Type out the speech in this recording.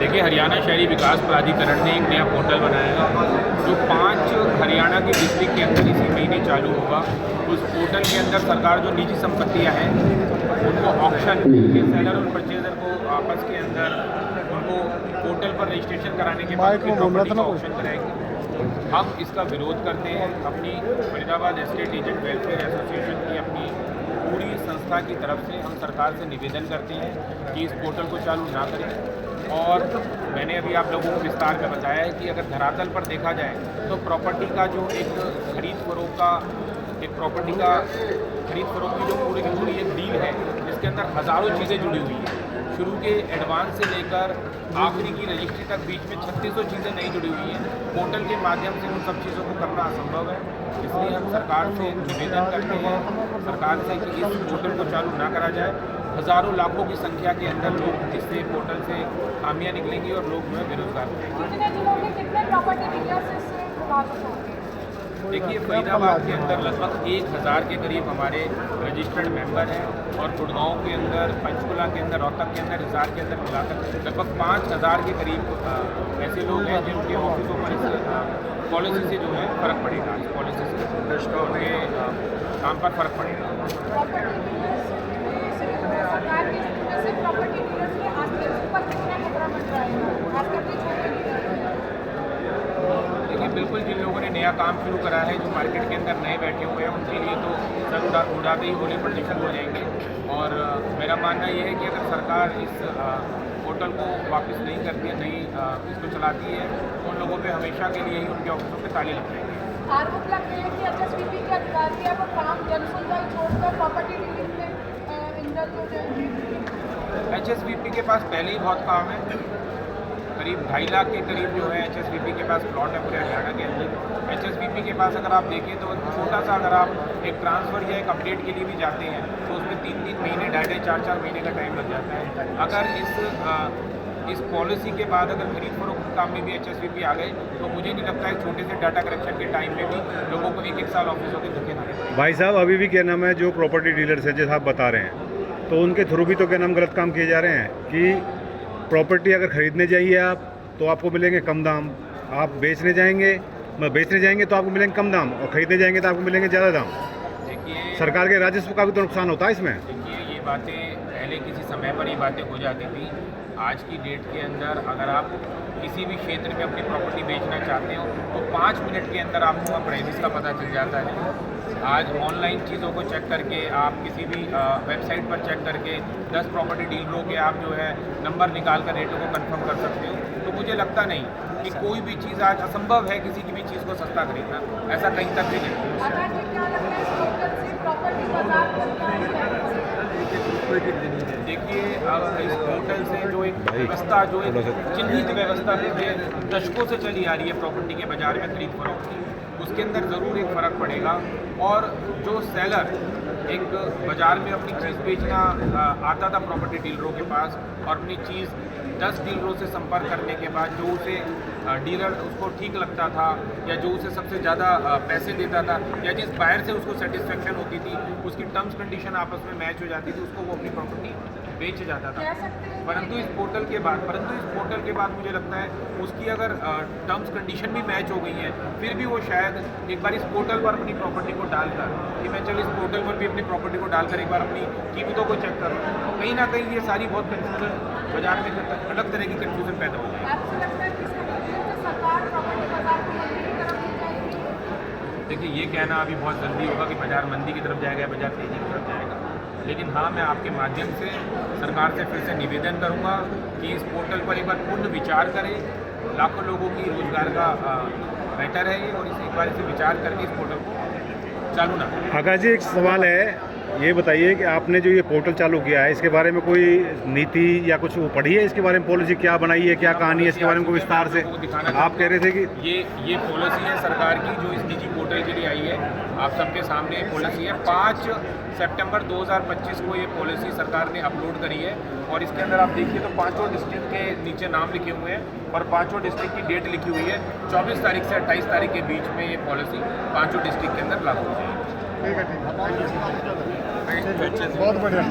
देखिए, हरियाणा शहरी विकास प्राधिकरण ने एक नया पोर्टल बनाया है जो 5 हरियाणा के डिस्ट्रिक्ट के अंदर इसी महीने चालू होगा। उस पोर्टल के अंदर सरकार जो निजी संपत्तियां हैं उनको ऑक्शन के सेलर और परचेजर को आपस के अंदर उनको पोर्टल पर रजिस्ट्रेशन कराने के बाद प्रॉपर्टी का ऑक्शन कराएंगे। हम इसका विरोध करते हैं। अपनी Faridabad estate agent welfare association की अपनी पूरी संस्था की तरफ से हम सरकार से निवेदन करते हैं कि इस पोर्टल को चालू ना करें। और मैंने अभी आप लोगों को विस्तार में बताया है कि अगर धरातल पर देखा जाए तो प्रॉपर्टी का जो एक खरीद फरोख्त का प्रॉपर्टी का खरीद फरोख्त की जो पूरी की पूरी एक डील है जिसके अंदर हज़ारों चीज़ें जुड़ी हुई हैं, शुरू के एडवांस से लेकर आखिरी की रजिस्ट्री तक बीच में 3600 चीज़ें नहीं जुड़ी हुई हैं। पोर्टल के माध्यम से उन सब चीज़ों को करना असंभव है। इसलिए हम सरकार से निवेदन करते हैं सरकार से कि इस पोर्टल को चालू ना करा जाए। हज़ारों लाखों की संख्या के अंदर लोग इससे पोर्टल से खामियां निकलेंगी और लोग जो है बेरोजगार होंगे। देखिए, फरीदाबाद के अंदर लगभग 1000 के करीब हमारे रजिस्टर्ड मेंबर हैं और गुड़गांव के अंदर, पंचकुला के अंदर, रोहतक के अंदर, हिसार के अंदर मिलाकर लगभग 5000 के करीब ऐसे लोग हैं जिनके ऑफिसों पर इस पॉलिसी से जो है फ़र्क पड़ेगा। इस पॉलिसी से उनके काम पर फ़र्क पड़ेगा। देखिए, बिल्कुल जिन लोगों ने नया काम शुरू करा है, जो मार्केट के अंदर नए बैठे हुए हैं, उनके लिए तो सर उड़ाते ही होने पर निकल हो जाएंगे। और मेरा मानना ये है कि अगर सरकार इस पोर्टल को वापस नहीं करती है, नहीं इसको चलाती है, तो उन लोगों पे हमेशा के लिए ही उनके ऑफिसों पे ताले लग जाएंगे। आरोप लगते हैं कि एचएसवीपी के अधिकारी है वो काम जनसुनवाई छोड़कर प्रॉपर्टी डीलिंग में इंडल्ज हो जाएंगे। एचएसवीपी के पास पहले ही बहुत काम है। करीब 2.5 लाख के करीब जो है एचएसवीपी के पास प्लॉट है पूरे हरियाणा के अंदर। एचएसवीपी के पास अगर आप देखें तो छोटा सा अगर आप एक ट्रांसफ़र या एक अपडेट के लिए भी जाते हैं तो उसमें 3-3 महीने, 2.5-2.5, 4-4 महीने का टाइम लग जाता है। अगर इस पॉलिसी के बाद अगर खरीद फरोख्त के काम में भी एचएसवीपी आ गए तो मुझे नहीं लगता है छोटे से डाटा कलेक्शन के टाइम में भी लोगों को 1-1 साल ऑफिसों के धक्के ना दें। भाई साहब, अभी भी क्या नाम है जो प्रॉपर्टी डीलर्स है जैसा आप बता रहे हैं, तो उनके थ्रू भी तो क्या नाम गलत काम किए जा रहे हैं कि प्रॉपर्टी अगर ख़रीदने जाइए आप तो आपको मिलेंगे कम दाम, आप बेचने जाएंगे तो आपको मिलेंगे कम दाम, और ख़रीदने जाएंगे तो आपको मिलेंगे ज़्यादा दाम। देखिए, सरकार के राजस्व का भी तो नुकसान होता है इसमें। देखिए, ये बातें पहले किसी समय पर ये बातें हो जाती थी। आज की डेट के अंदर अगर आप किसी भी क्षेत्र में अपनी प्रॉपर्टी बेचना चाहते हो तो 5 मिनट के अंदर आपको प्राइसेस का पता चल जाता है। आज ऑनलाइन चीज़ों को चेक करके, आप किसी भी वेबसाइट पर चेक करके 10 प्रॉपर्टी डीलरों के आप जो है नंबर निकाल कर रेटों को कंफर्म कर सकते हो। तो मुझे लगता नहीं कि कोई भी चीज़ आज असंभव है किसी की भी चीज़ को सस्ता खरीदना, ऐसा कहीं तक भी नहीं। देखिए, अब इस पोर्टल से जो एक व्यवस्था, जो एक चिन्हित व्यवस्था है दशकों से चली आ रही है प्रॉपर्टी के बाजार में खरीद फरोख्त की, उसके अंदर ज़रूर एक फ़र्क पड़ेगा। और जो सेलर एक बाज़ार में अपनी चीज़ बेचना आता था प्रॉपर्टी डीलरों के पास और अपनी चीज़ 10 डीलरों से संपर्क करने के बाद जो उसे डीलर उसको ठीक लगता था या जो उसे सबसे ज़्यादा पैसे देता था या जिस बायर से उसको सेटिस्फेक्शन होती थी, उसकी टर्म्स कंडीशन आपस में मैच हो जाती थी, उसको वो अपनी प्रॉपर्टी बेच जाता था। परंतु इस पोर्टल के बाद मुझे लगता है उसकी अगर टर्म्स कंडीशन भी मैच हो गई हैं, फिर भी वो शायद एक बार इस पोर्टल पर अपनी प्रॉपर्टी को डालकर कि मैं चल इस पोर्टल पर भी अपनी प्रॉपर्टी को डालकर एक बार अपनी कीमतों को चेक करूँ, कहीं ना कहीं ये सारी बहुत कन्फ्यूजन बाजार में अलग तरह की कन्फ्यूजन पैदा हो जाएगी। देखिए, ये कहना अभी बहुत जल्दी होगा कि बाजार मंदी की तरफ जाएगा या बाजार तेजी की तरफ जाएगा, लेकिन हाँ, मैं आपके माध्यम से सरकार से फिर से निवेदन करूँगा कि इस पोर्टल पर एक बार पूर्ण विचार करें। लाखों लोगों की रोजगार का मैटर है ये, और इसे एक बार इसे विचार करके इस पोर्टल को चालू ना करें। आकाश जी, एक सवाल है, ये बताइए कि आपने जो ये पोर्टल चालू किया है इसके बारे में कोई नीति या कुछ वो पढ़ी है, इसके बारे में पॉलिसी क्या बनाई है, क्या कहानी है, इसके बारे में कोई विस्तार से आप कह रहे थे कि ये पॉलिसी है सरकार की जो इस निजी पोर्टल के लिए आई है। आप सबके सामने ये पॉलिसी है। 5 सितंबर 2025 को ये पॉलिसी सरकार ने अपलोड करी है और इसके अंदर आप देखिए तो 5 डिस्ट्रिक्ट के नीचे नाम लिखे हुए हैं और 5 डिस्ट्रिक्ट की डेट लिखी हुई है। 24 तारीख से 28 तारीख के बीच में ये पॉलिसी 5 डिस्ट्रिक्ट के अंदर लागू हो जाएगी। ठीक है, बहुत बढ़िया।